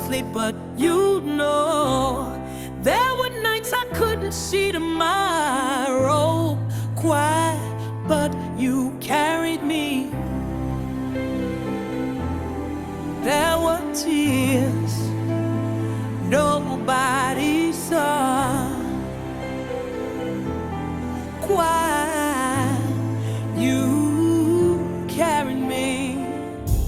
sleep, but you know there were nights I couldn't see tomorrow. Quiet, but you carried me. There were tears nobody saw. Quiet, you carried me.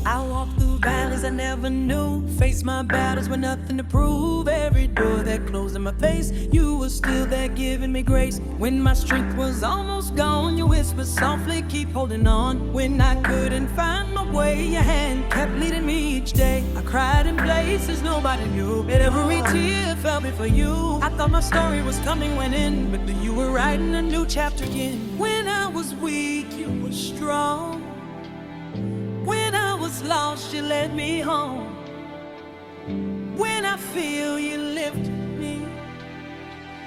I walked through valleys I never knew, faced my battles with nothing to prove. Every door that closed in my face, you were still there giving me grace. When my strength was almost gone, you whispered softly, keep holding on. When I couldn't find my way, your hand kept leading me each day. I cried in places nobody knew, but every tear fell before you. I thought my story was coming when in, but you were writing a new chapter again. When I was weak, you were strong. When I was lost, you led me home. When I feel, you lift me,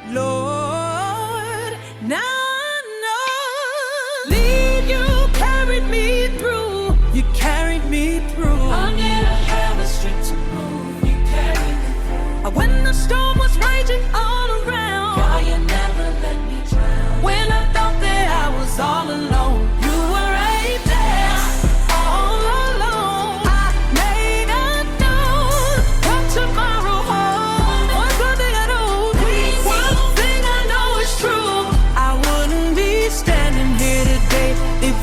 Lord. Now I know, lead, you carried me through. You carried me through. I never had the strength to move. You carried me through. When the storm was raging all around, God, you never let me drown. When I thought that I was all alone, you were right there.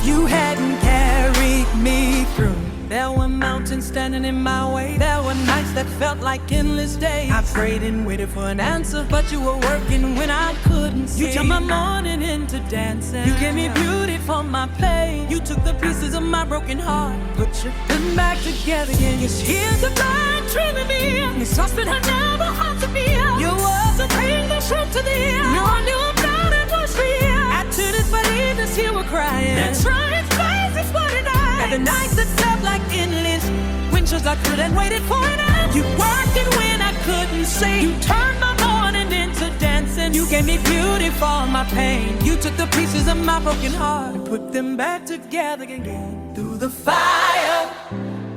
You hadn't carried me through. There were mountains standing in my way. There were nights that felt like endless days. I prayed and waited for an answer, but you were working when I couldn't see. You turned my morning into dancing. You gave me beauty for my pain. You took the pieces of my broken heart, put them back together again. Yes, here's the blind dreaming me. It's trust that I never had to be. Your words are bring the truth to the end. No, I knew about it was real. To this, but even as you were crying, that's right, it's crazy, it's what it is. And the nights that felt like endless, winters I couldn't waited for an end. You worked it when I couldn't see. You turned my morning into dancing. You gave me beauty for my pain. You took the pieces of my broken heart and put them back together again. Through the fire,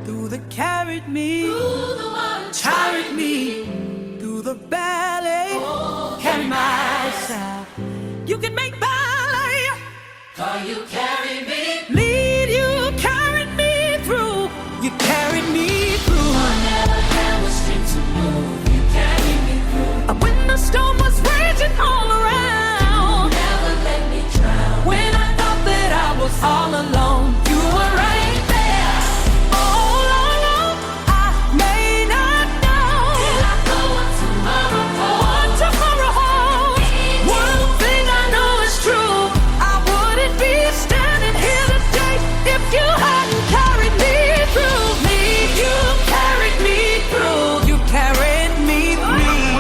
through the carried me, through the water, carried me, through the valley, carried myself. You can make cause you carried me. Lead, you carried me through. You carried me through. I never had the strength to move. You carried me through. When the storm was raging all around, you never let me drown. When I thought that I was all alone, you were right there. All alone, I may not know. Did I go on tomorrow? On tomorrow? One thing I know is true. Standing here today if you hadn't carried me through. Me, you carried me through. You carried me through.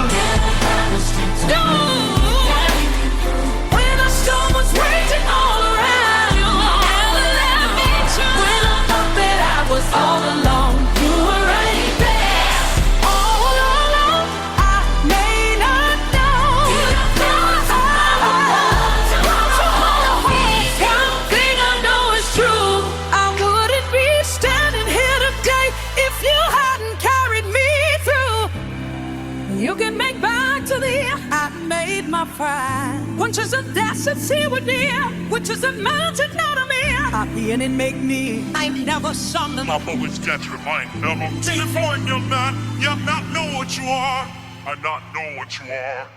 When the storm was raging all around, you never let me drown. When I thought that I was all alone, you were right there. All alone, I may not know. Did I go You can make back to the end. I made my pride. Punches of death and see what near, which is a mountain not a mere. Happy and it make me. I never something. I've always got your mind, fellow. Till the point you're not know what you are. I not know what you are.